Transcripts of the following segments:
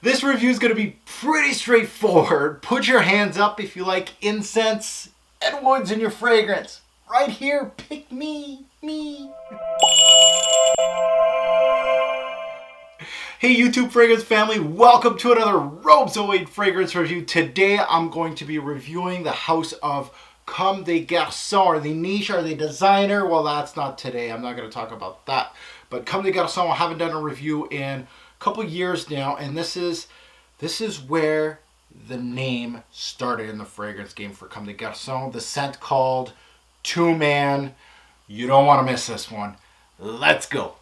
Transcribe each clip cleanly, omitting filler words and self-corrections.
This review is going to be pretty straightforward. Put your hands up if you like incense and woods in your fragrance. Right here, pick me. Hey YouTube fragrance family, welcome to another Robes Await fragrance review. Today I'm going to be reviewing the house of Comme des Garçons. Are they niche? Are they designer? Well, that's not today. I'm not going to talk about that. But Comme des Garçons, I haven't done a review in a couple years now, and this is where the name started in the fragrance game for Comme des Garçons. The scent called Two Man. You don't want to miss this one. Let's go.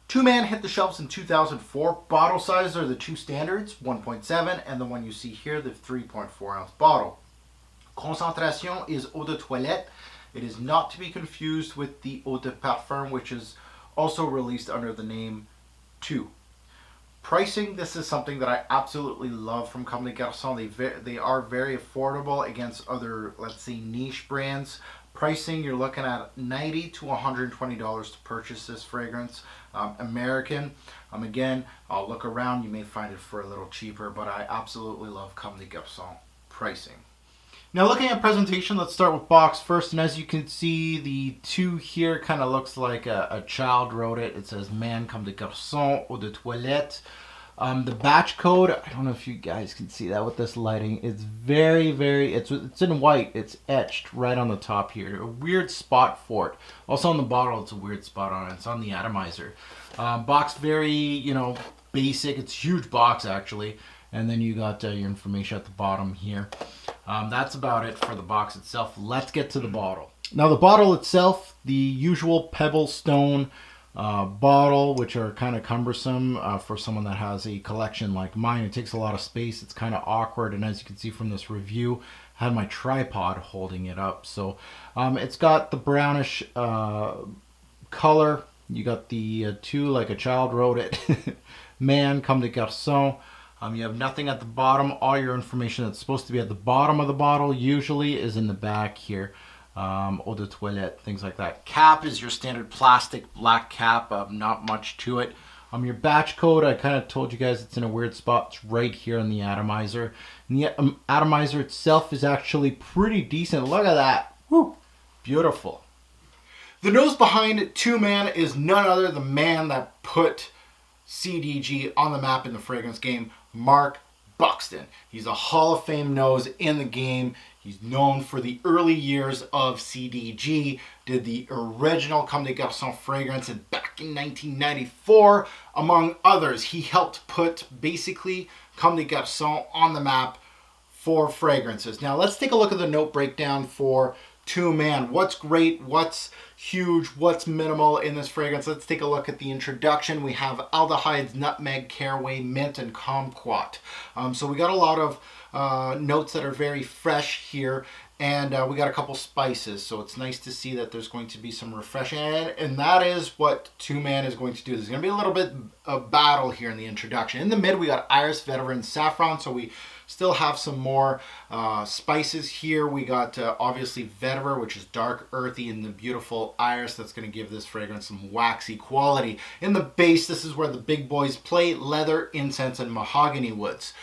Two Man hit the shelves in 2004. Bottle sizes are the two standards, 1.7, and the one you see here, the 3.4 ounce bottle. Concentration is eau de toilette. It is not to be confused with the eau de parfum, which is also released under the name 2. Pricing, this is something that I absolutely love from Comme des Garçons. They are very affordable against other, let's say, niche brands. Pricing, you're looking at $90 to $120 to purchase this fragrance. American. Again, I'll look around. You may find it for a little cheaper, but I absolutely love Comme des Garçons pricing. Now looking at presentation, let's start with box first. And as you can see, the 2 here kind of looks like a child wrote it. It says Man Comme des Garçons Eau de Toilette. The batch code, I don't know if you guys can see that with this lighting. It's it's in white. It's etched right on the top here. A weird spot for it. Also on the bottle, it's a weird spot on it. It's on the atomizer. Box very, basic. It's a huge box actually. And then you got your information at the bottom here. That's about it for the box itself. Let's get to the bottle. Now the bottle itself, the usual pebble stone bottle, which are kind of cumbersome for someone that has a collection like mine. It takes a lot of space. It's kind of awkward, and as you can see from this review, I had my tripod holding it up. So it's got the brownish color. You got the 2, like a child wrote it. Man Comme des Garçons. You have nothing at the bottom. All your information that's supposed to be at the bottom of the bottle usually is in the back here. Eau de toilette, things like that. Cap is your standard plastic black cap. Not much to it. Your batch code, I kind of told you guys it's in a weird spot. It's right here in the atomizer. And the atomizer itself is actually pretty decent. Look at that. Woo! Beautiful. The nose behind Two Man is none other than the man that put CDG on the map in the fragrance game, Mark Buxton. He's a Hall of Fame nose in the game. He's known for the early years of CDG, did the original Comme des Garçons fragrance back in 1994, among others. He helped put basically Comme des Garçons on the map for fragrances. Now let's take a look at the note breakdown for Two Man. What's great, what's huge, what's minimal in this fragrance? Let's take a look at the introduction. We have aldehydes, nutmeg, caraway, mint, and kumquat. So we got a lot of notes that are very fresh here, and we got a couple spices, so it's nice to see that there's going to be some refreshing, and that is what Two Man is going to do. There's going to be a little bit of battle here in the introduction. In the mid, we got iris, vetiver, and saffron, so we still have some more spices here. We got obviously vetiver, which is dark, earthy, and the beautiful iris that's going to give this fragrance some waxy quality. In the base, this is where the big boys play: leather, incense, and mahogany woods.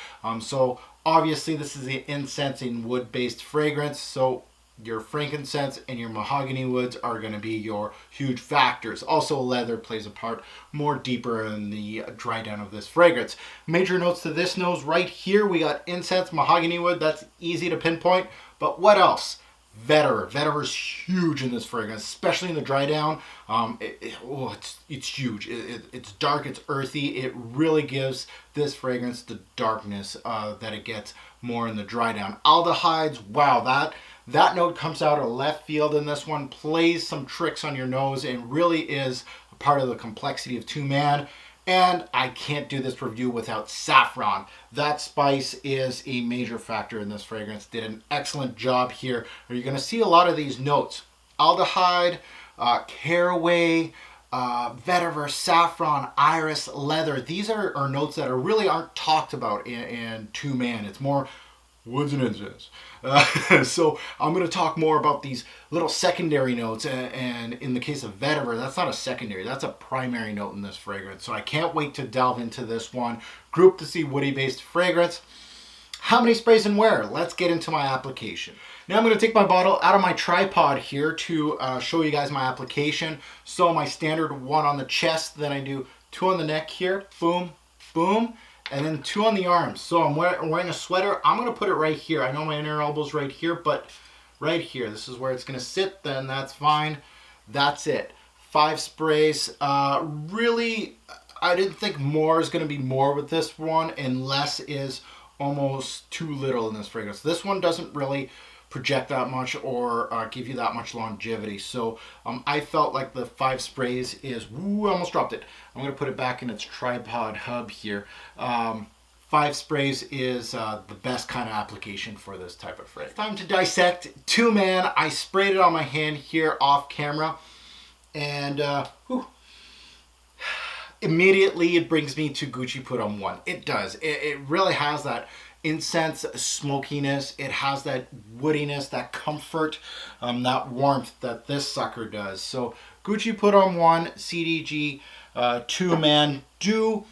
So obviously this is the incense and wood-based fragrance, so your frankincense and your mahogany woods are going to be your huge factors. Also, leather plays a part more deeper in the dry down of this fragrance. Major notes to this nose right here, we got incense, mahogany wood. That's easy to pinpoint, but what else? Vetiver. Vetiver is huge in this fragrance, especially in the dry down. It's huge. It's dark, it's earthy. It really gives this fragrance the darkness that it gets more in the dry down. Aldehydes, wow, that note comes out of left field in this one, plays some tricks on your nose, and really is a part of the complexity of Two Man. And I can't do this review without saffron. That spice is a major factor in this fragrance. Did an excellent job here. You're going to see a lot of these notes. Aldehyde, caraway, vetiver, saffron, iris, leather. These are notes that really aren't talked about in Two Man. It's more woods and incense. So I'm going to talk more about these little secondary notes, and in the case of vetiver, that's not a secondary, that's a primary note in this fragrance. So I can't wait to delve into this one. Group to see woody based fragrance. How many sprays and where? Let's get into my application. Now I'm going to take my bottle out of my tripod here to show you guys my application. So my standard one on the chest, then I do two on the neck here, boom, boom, and then two on the arms. So I'm wearing a sweater. I'm going to put it right here. I know my inner elbow's right here, but right here, this is where it's going to sit, then that's fine. That's it. 5 sprays. Really, I didn't think more is going to be more with this one, and less is almost too little in this fragrance. This one doesn't really project that much or give you that much longevity. So I felt like the 5 sprays is, I almost dropped it. I'm going to put it back in its tripod hub here. 5 sprays is the best kind of application for this type of fragrance. Time to dissect 2 Man. I sprayed it on my hand here off camera, and immediately it brings me to Gucci Put On One. It does. It really has that incense smokiness. It has that woodiness, that comfort, that warmth that this sucker does. So Gucci Put On One, CDG 2 Man do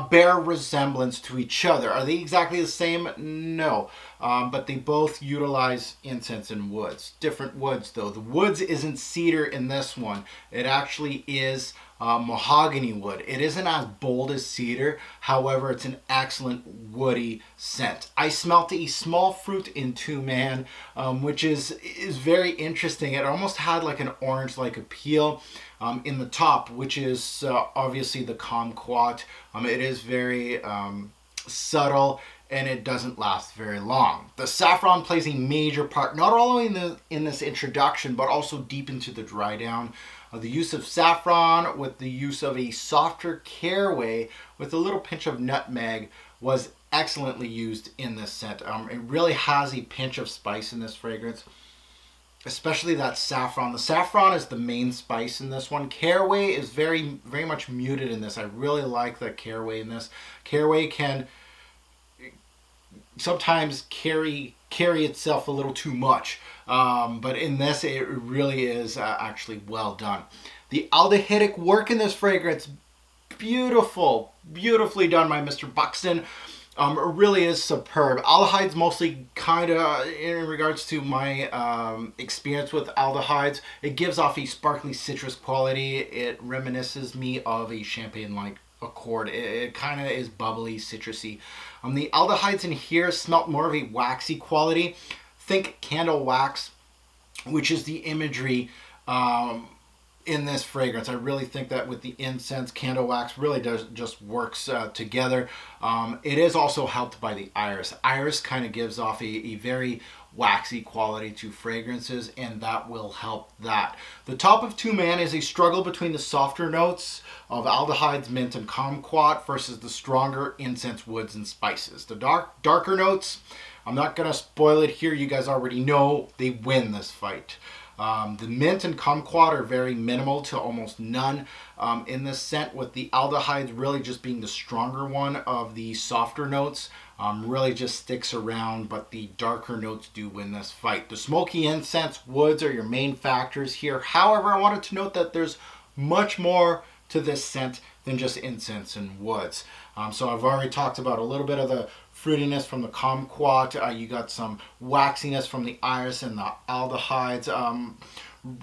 bear resemblance to each other. Are they exactly the same? No. But they both utilize incense and woods. Different woods though. The woods isn't cedar in this one. It actually is mahogany wood. It isn't as bold as cedar. However, it's an excellent woody scent. I smelt a small fruit in 2 Man, which is very interesting. It almost had like an orange-like appeal in the top, which is obviously the kumquat. It is very subtle, and it doesn't last very long. The saffron plays a major part, not only in this introduction, but also deep into the dry down. The use of saffron with the use of a softer caraway with a little pinch of nutmeg was excellently used in this scent. It really has a pinch of spice in this fragrance, especially that saffron. The saffron is the main spice in this one. Caraway is very, very much muted in this. I really like the caraway in this. Caraway can sometimes carry itself a little too much, but in this it really is actually well done. The aldehydic work in this fragrance, beautifully done by Mr. Buxton. It really is superb. Aldehydes mostly kind of, in regards to my experience with aldehydes, it gives off a sparkly citrus quality. It reminisces me of a champagne-like accord. It kind of is bubbly, citrusy. The aldehydes in here smelt more of a waxy quality. Think candle wax, which is the imagery in this fragrance. I really think that with the incense, candle wax really just works together. It is also helped by the iris. Iris kind of gives off a very waxy quality to fragrances, and that will help that. The top of 2 Man is a struggle between the softer notes of aldehydes, mint, and kumquat versus the stronger incense, woods, and spices. The darker notes, I'm not going to spoil it here. You guys already know they win this fight. The mint and kumquat are very minimal to almost none in this scent, with the aldehydes really just being the stronger one of the softer notes. Really just sticks around, but the darker notes do win this fight. The smoky incense, woods are your main factors here. However, I wanted to note that there's much more to this scent than just incense and woods. So I've already talked about a little bit of the fruitiness from the kumquat. You got some waxiness from the iris and the aldehydes.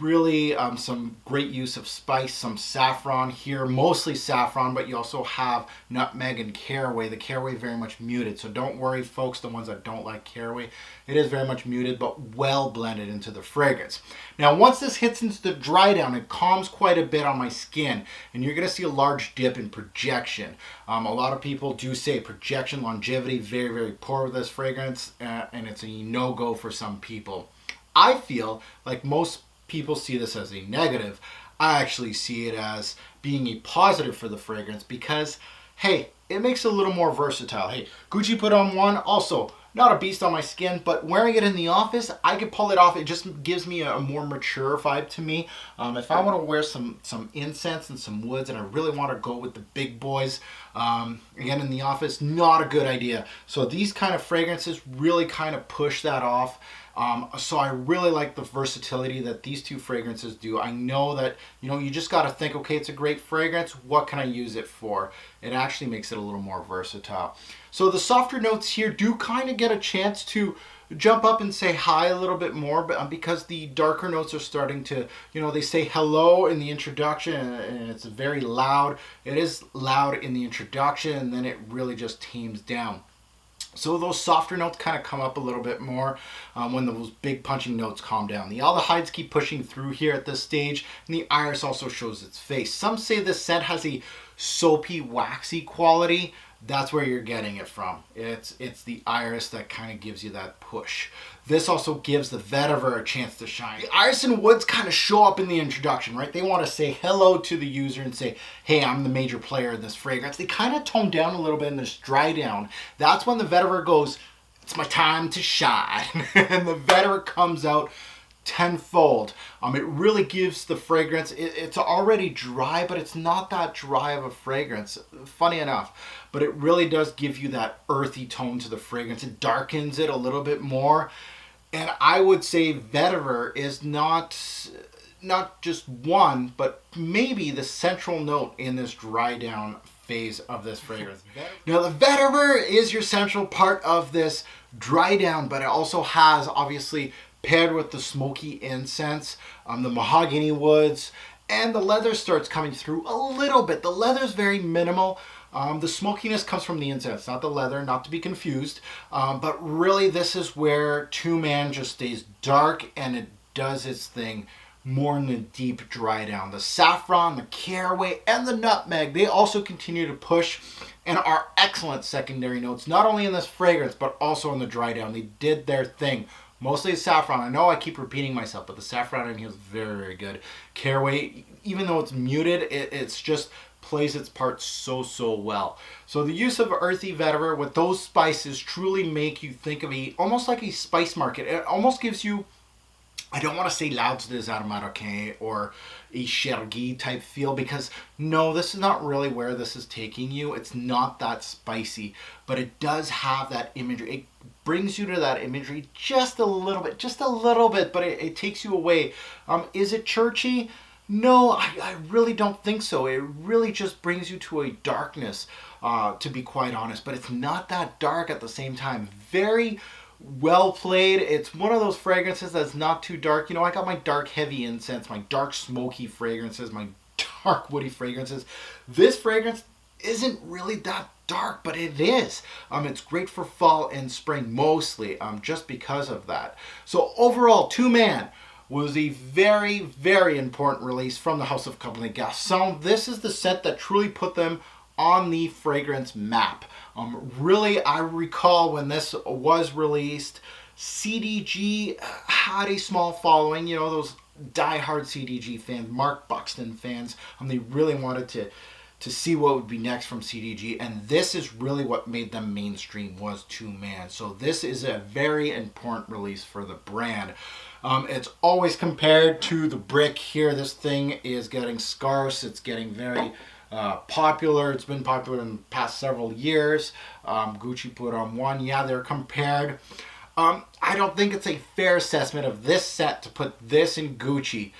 Really some great use of spice, some saffron here, mostly saffron, but you also have nutmeg and caraway. The caraway very much muted, so don't worry folks, the ones that don't like caraway. It is very much muted, but well blended into the fragrance. Now once this hits into the dry down, it calms quite a bit on my skin, and you're going to see a large dip in projection. A lot of people do say projection, longevity, very, very poor with this fragrance, and it's a no-go for some people. I feel like most people see this as a negative. I actually see it as being a positive for the fragrance because, hey, it makes it a little more versatile. Hey, Gucci Put On One, also not a beast on my skin, but wearing it in the office, I could pull it off. It just gives me a more mature vibe to me. If I want to wear some incense and some woods, and I really want to go with the big boys, again in the office, not a good idea. So these kind of fragrances really kind of push that off. So I really like the versatility that these two fragrances do. I know that, you just got to think, okay, it's a great fragrance. What can I use it for? It actually makes it a little more versatile. So the softer notes here do kind of get a chance to jump up and say hi a little bit more, but because the darker notes are starting to, they say hello in the introduction, and it's very loud. It is loud in the introduction, and then it really just tames down. So those softer notes kind of come up a little bit more when those big punching notes calm down. The aldehydes keep pushing through here at this stage, and the iris also shows its face. Some say this scent has a soapy, waxy quality. That's where you're getting it from. It's the iris that kind of gives you that push. This also gives the vetiver a chance to shine. The iris and woods kind of show up in the introduction, right? They want to say hello to the user and say, hey, I'm the major player in this fragrance. They kind of tone down a little bit in this dry down. That's when the vetiver goes, it's my time to shine. And the vetiver comes out tenfold. It really gives the fragrance, it's already dry, but it's not that dry of a fragrance, funny enough, but it really does give you that earthy tone to the fragrance. It darkens it a little bit more, and I would say vetiver is not just one, but maybe the central note in this dry down phase of this fragrance. Now the vetiver is your central part of this dry down, but it also has, obviously, paired with the smoky incense, the mahogany woods, and the leather starts coming through a little bit. The leather's very minimal. The smokiness comes from the incense, not the leather, not to be confused. But really, this is where Two Man just stays dark, and it does its thing more in the deep dry down. The saffron, the caraway, and the nutmeg, they also continue to push and are excellent secondary notes, not only in this fragrance, but also in the dry down. They did their thing. Mostly saffron. I know I keep repeating myself, but the saffron in here is very, very good. Caraway, even though it's muted, it's just plays its part so well. So the use of earthy vetiver with those spices truly make you think of almost like a spice market. It almost gives you, I don't want to say Lauds des Aromarocains or a Chergui type feel, because no, this is not really where this is taking you. It's not that spicy, but it does have that imagery. It brings you to that imagery just a little bit, but it takes you away. Is it churchy? No, I really don't think so. It really just brings you to a darkness, to be quite honest, but it's not that dark at the same time. Very well played. It's one of those fragrances that's not too dark. I got my dark heavy incense, my dark smoky fragrances, my dark woody fragrances. This fragrance isn't really that dark, but it is. It's great for fall and spring mostly, just because of that. So overall, Two Man was a very, very important release from the House of Comme Garçons. This is the scent that truly put them on the fragrance map. Really, I recall when this was released, CDG had a small following, those diehard CDG fans, Mark Buxton fans. They really wanted to see what would be next from CDG, and this is really what made them mainstream, was Two Man. So this is a very important release for the brand. It's always compared to the Brick here. This thing is getting scarce. It's getting very popular. It's been popular in the past several years. Gucci put on one. Yeah, they're compared. I don't think it's a fair assessment of this set to put this in Gucci,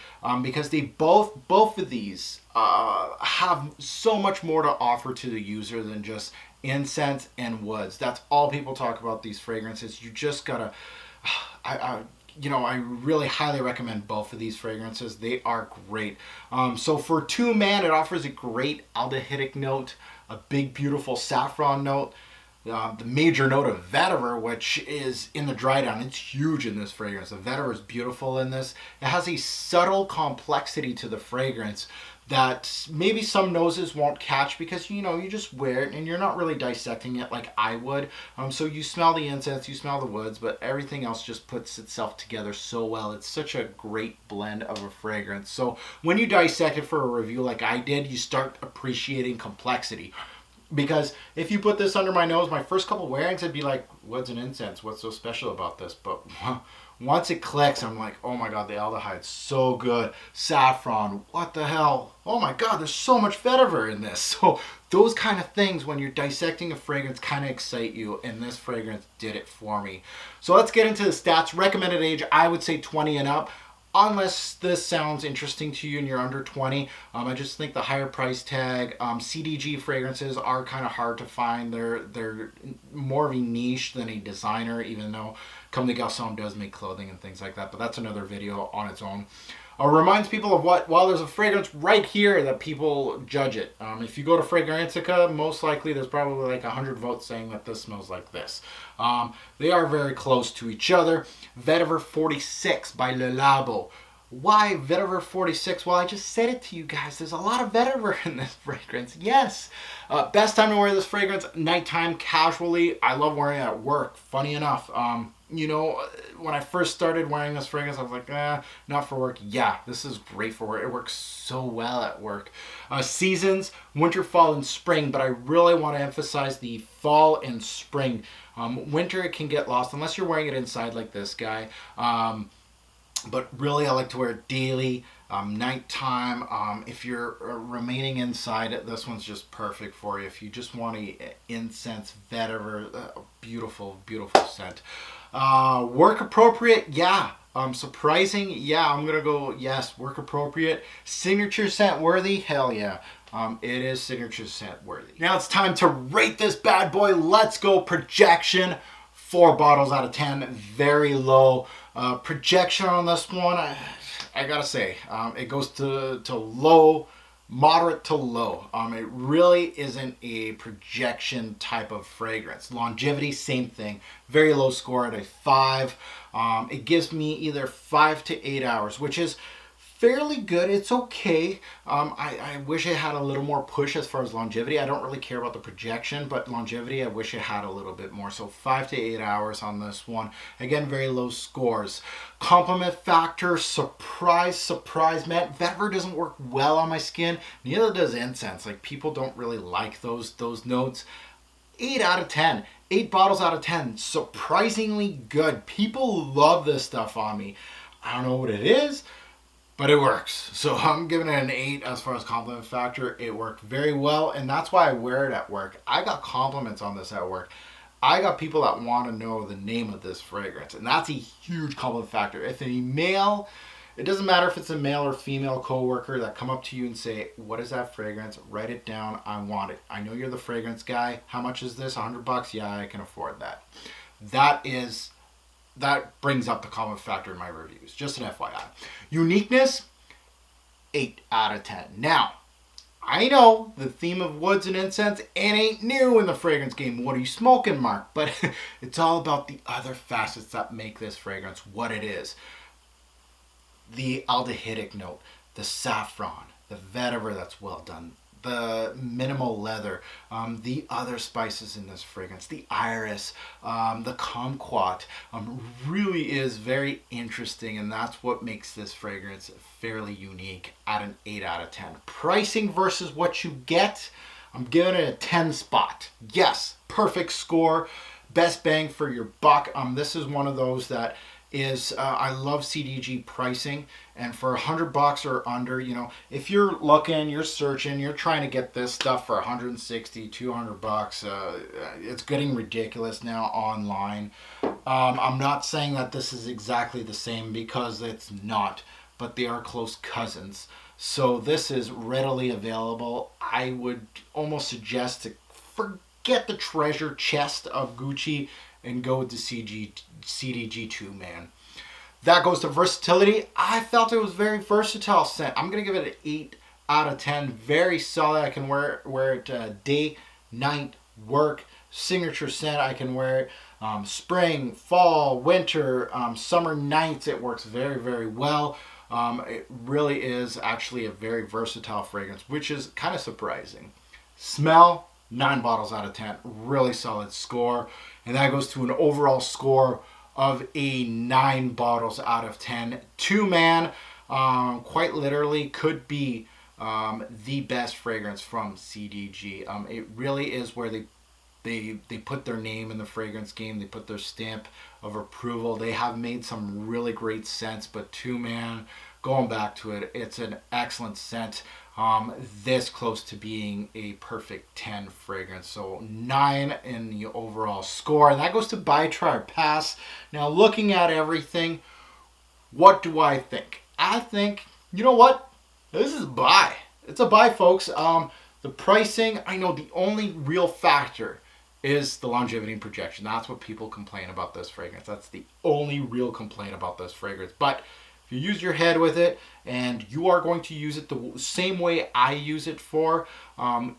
because they both of these have so much more to offer to the user than just incense and woods. That's all people talk about these fragrances. You just gotta, I really highly recommend both of these fragrances. They are great. So for Two Man, it offers a great aldehydic note, a big beautiful saffron note, the major note of vetiver, which is in the dry down. It's huge in this fragrance. The vetiver is beautiful in this. It has a subtle complexity to the fragrance that maybe some noses won't catch, because you just wear it and you're not really dissecting it like I would. So you smell the incense, you smell the woods, but everything else just puts itself together so well. It's such a great blend of a fragrance. So when you dissect it for a review like I did, you start appreciating complexity. Because if you put this under my nose, my first couple wearings, I'd be like, what's an incense? What's so special about this? But once it clicks, I'm like, oh my God, the aldehyde's so good. Saffron, what the hell? Oh my God, there's so much vetiver in this. So those kind of things, when you're dissecting a fragrance, kind of excite you, and this fragrance did it for me. So let's get into the stats. Recommended age, I would say 20 and up. Unless this sounds interesting to you and you're under 20, I just think the higher price tag, CDG fragrances are kind of hard to find. They're more of a niche than a designer, even though Comme des Garçons does make clothing and things like that. But that's another video on its own. Reminds people of what, well, there's a fragrance right here that people judge it. If you go to Fragrantica, most likely there's probably like 100 votes saying that this smells like this. They are very close to each other. Vetiver 46 by Le Labo. Why Vetiver 46? Well, I just said it to you guys. There's a lot of vetiver in this fragrance. Yes. Best time to wear this fragrance, nighttime, casually. I love wearing it at work. Funny enough. You know, when I first started wearing this fragrance, I was like, not for work. Yeah, this is great for work. It works so well at work. Seasons, winter, fall, and spring, but I really want to emphasize the fall and spring. Winter, it can get lost unless you're wearing it inside like this guy. But really, I like to wear it daily, nighttime. If you're remaining inside, this one's just perfect for you. If you just want a incense vetiver, beautiful, beautiful scent. Work appropriate, yeah. Surprising, yeah. I'm gonna go yes. Work appropriate. Signature scent worthy, hell yeah. It is signature scent worthy. Now it's time to rate this bad boy. Let's go. Projection, 4 bottles out of 10. Very low. Projection on this one, I gotta say, it goes to low, moderate to low. It really isn't a projection type of fragrance. Longevity, same thing. Very low score at a 5. It gives me either 5 to 8 hours, which is fairly good. It's okay. I wish it had a little more push as far as longevity. I don't really care about the projection, but longevity, I wish it had a little bit more. So 5 to 8 hours on this one. Again, very low scores. Compliment factor, surprise, man. Vetiver doesn't work well on my skin. Neither does incense. Like, people don't really like those notes. 8 out of 10. 8 bottles out of 10. Surprisingly good. People love this stuff on me. I don't know what it is, but it works. So I'm giving it an 8 as far as compliment factor. It worked very well, and that's why I wear it at work. I got compliments on this at work. I got people that want to know the name of this fragrance, and that's a huge compliment factor. If a male, it doesn't matter if it's a male or female coworker that come up to you and say, what is that fragrance? Write it down. I want it. I know you're the fragrance guy. How much is this? $100? Yeah, I can afford that. That brings up the compliment factor in my reviews. Just an FYI. Uniqueness, 8 out of 10. Now, I know the theme of woods and incense, it ain't new in the fragrance game. What are you smoking, Mark? But it's all about the other facets that make this fragrance what it is. The aldehydic note, the saffron, the vetiver that's well done, the minimal leather, the other spices in this fragrance, the iris, the kumquat, really is very interesting, and that's what makes this fragrance fairly unique at an 8 out of 10. Pricing versus what you get, I'm giving it a 10 spot. Yes, perfect score, best bang for your buck. This is one of those that is, I love CDG pricing, and for $100 or under, you know, if you're looking, you're searching, you're trying to get this stuff for 160, $200, it's getting ridiculous now online. I'm not saying that this is exactly the same, because it's not, but they are close cousins. So this is readily available. I would almost suggest to forget the treasure chest of Gucci and go with the CDG2, man. That goes to versatility. I felt it was very versatile scent. I'm going to give it an 8 out of 10. Very solid. I can wear it day, night, work. Signature scent. I can wear it spring, fall, winter, summer nights. It works very, very well. It really is actually a very versatile fragrance, which is kind of surprising. Smell, 9 bottles out of 10. Really solid score. And that goes to an overall score of a 9 bottles out of 10. 2-man, quite literally, could be the best fragrance from CDG. It really is where they put their name in the fragrance game. They put their stamp of approval. They have made some really great scents, but Two Man, going back to it, it's an excellent scent. This close to being a perfect 10 fragrance. So 9 in the overall score. And that goes to buy, try, or pass. Now looking at everything, what do I think? I think, you know what? This is a buy. It's a buy, folks. The pricing, I know the only real factor is the longevity and projection. That's what people complain about this fragrance. That's the only real complaint about this fragrance. But if you use your head with it and you are going to use it the same way I use it for,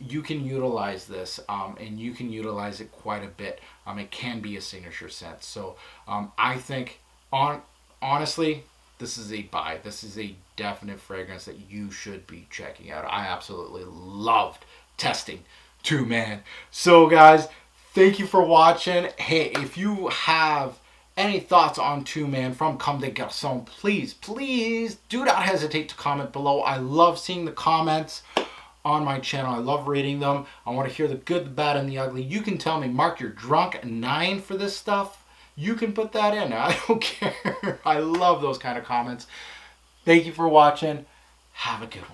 you can utilize this and you can utilize it quite a bit. It can be a signature scent. So I think, honestly, this is a buy. This is a definite fragrance that you should be checking out. I absolutely loved testing Two Man. So guys, thank you for watching. Hey, if you have any thoughts on Two Man from Comme des Garçons, please do not hesitate to comment below. I love seeing the comments on my channel. I love reading them. I want to hear the good, the bad, and the ugly. You can tell me, Mark, you're drunk 9 for this stuff. You can put that in. I don't care. I love those kind of comments. Thank you for watching. Have a good one.